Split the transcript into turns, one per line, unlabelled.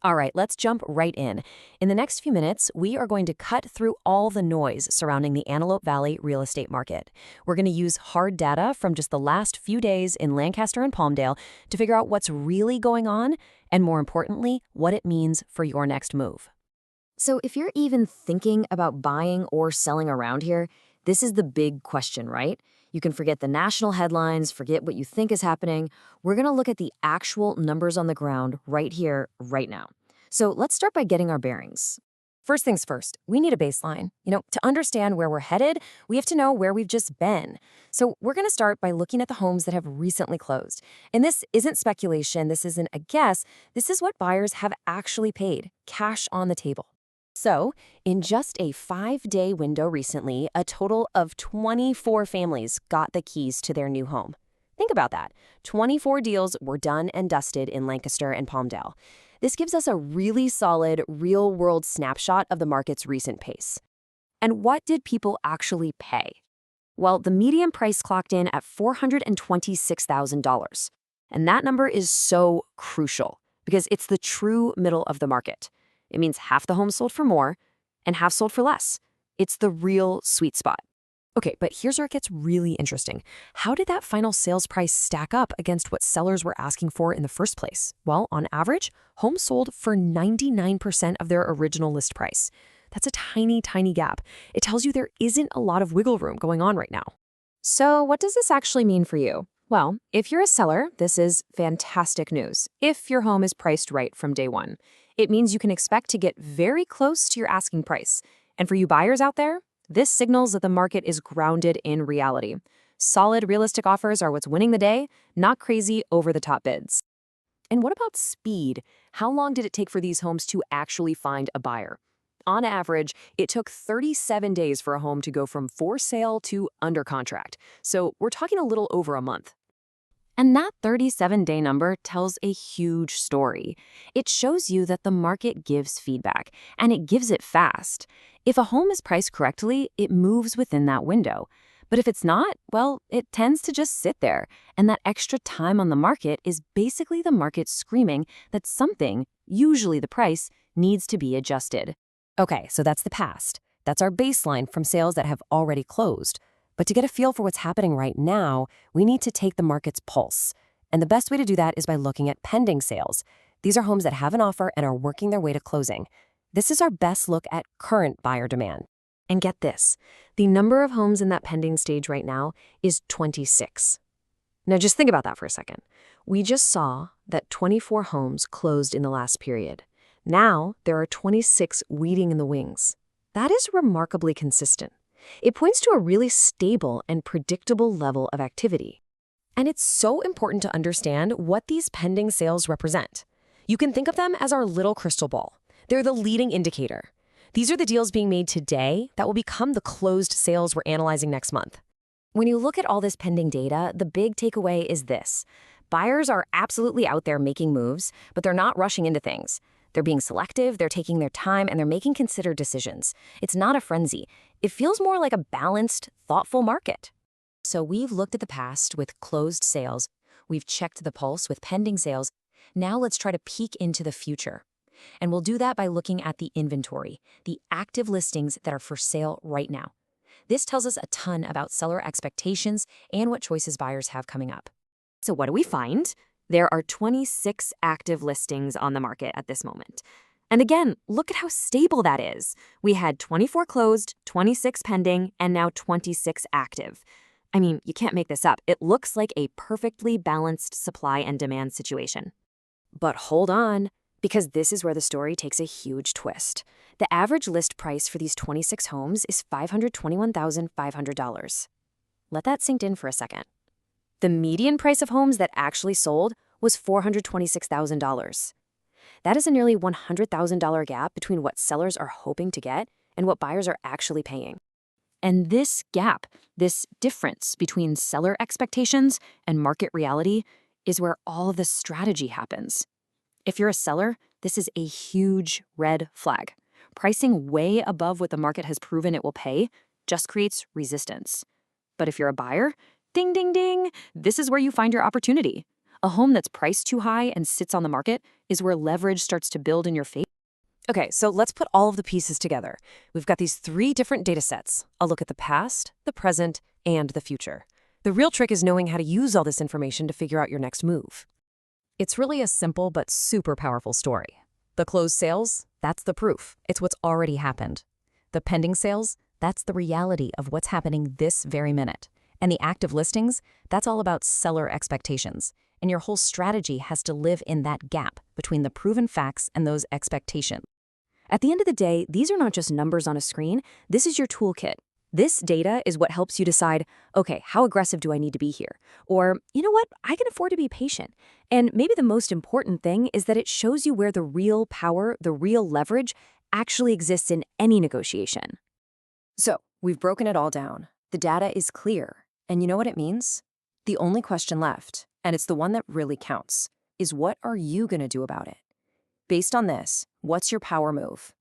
All right, let's jump right in. In the next few minutes, we are going to cut through all the noise surrounding the Antelope Valley real estate market. We're going to use hard data from just the last few days in Lancaster and Palmdale to figure out what's really going on and, more importantly, what it means for your next move. So if you're even thinking about buying or selling around here, this is the big question, right? You can forget the national headlines, forget what you think is happening. We're going to look at the actual numbers on the ground right here, right now. So let's start by getting our bearings. First things first, we need a baseline. To understand where we're headed, we have to know where we've just been. So we're going to start by looking at the homes that have recently closed. And this isn't speculation, this isn't a guess, this is what buyers have actually paid, cash on the table. So, in just a 5-day window recently, a total of 24 families got the keys to their new home. Think about that. 24 deals were done and dusted in Lancaster and Palmdale. This gives us a really solid, real-world snapshot of the market's recent pace. And what did people actually pay? Well, the median price clocked in at $426,000. And that number is so crucial because it's the true middle of the market. It means half the homes sold for more and half sold for less. It's the real sweet spot. Okay, but here's where it gets really interesting. How did that final sales price stack up against what sellers were asking for in the first place? Well, on average, homes sold for 99% of their original list price. That's a tiny, tiny gap. It tells you there isn't a lot of wiggle room going on right now. So what does this actually mean for you? Well, if you're a seller, this is fantastic news. If your home is priced right from day one, it means you can expect to get very close to your asking price. And for you buyers out there, this signals that the market is grounded in reality. Solid, realistic offers are what's winning the day, not crazy, over-the-top bids. And what about speed? How long did it take for these homes to actually find a buyer? On average, it took 37 days for a home to go from for sale to under contract. So we're talking a little over a month. And that 37-day number tells a huge story. It shows you that the market gives feedback, and it gives it fast. If a home is priced correctly, it moves within that window. But if it's not, well, it tends to just sit there. And that extra time on the market is basically the market screaming that something, usually the price, needs to be adjusted. Okay, so that's the past. That's our baseline from sales that have already closed. But to get a feel for what's happening right now, we need to take the market's pulse. And the best way to do that is by looking at pending sales. These are homes that have an offer and are working their way to closing. This is our best look at current buyer demand. And get this, the number of homes in that pending stage right now is 26. Now just think about that for a second. We just saw that 24 homes closed in the last period. Now there are 26 waiting in the wings. That is remarkably consistent. It points to a really stable and predictable level of activity. And it's so important to understand what these pending sales represent. You can think of them as our little crystal ball. They're the leading indicator. These are the deals being made today that will become the closed sales we're analyzing next month. When you look at all this pending data, the big takeaway is this. Buyers are absolutely out there making moves, but they're not rushing into things. They're being selective, they're taking their time, and they're making considered decisions. It's not a frenzy. It feels more like a balanced, thoughtful market. So we've looked at the past with closed sales. We've checked the pulse with pending sales. Now let's try to peek into the future. And we'll do that by looking at the inventory, the active listings that are for sale right now. This tells us a ton about seller expectations and what choices buyers have coming up. So what do we find? There are 26 active listings on the market at this moment. And again, look at how stable that is. We had 24 closed, 26 pending, and now 26 active. I mean, you can't make this up. It looks like a perfectly balanced supply and demand situation. But hold on, because this is where the story takes a huge twist. The average list price for these 26 homes is $521,500. Let that sink in for a second. The median price of homes that actually sold was $426,000. That is a nearly $100,000 gap between what sellers are hoping to get and what buyers are actually paying. And this gap, this difference between seller expectations and market reality, is where all of the strategy happens. If you're a seller, this is a huge red flag. Pricing way above what the market has proven it will pay just creates resistance. But if you're a buyer, ding, ding, ding, this is where you find your opportunity. A home that's priced too high and sits on the market is where leverage starts to build in your favor.
Okay, so let's put all of the pieces together. We've got these 3 different data sets. A look at the past, the present, and the future. The real trick is knowing how to use all this information to figure out your next move. It's really a simple but super powerful story. The closed sales, that's the proof. It's what's already happened. The pending sales, that's the reality of what's happening this very minute. And the active listings, that's all about seller expectations. And your whole strategy has to live in that gap between the proven facts and those expectations.
At the end of the day, these are not just numbers on a screen. This is your toolkit. This data is what helps you decide, okay, how aggressive do I need to be here? Or, you know what, I can afford to be patient. And maybe the most important thing is that it shows you where the real power, the real leverage, actually exists in any negotiation.
So, we've broken it all down. The data is clear. And you know what it means? The only question left, and it's the one that really counts, is what are you going to do about it? Based on this, what's your power move?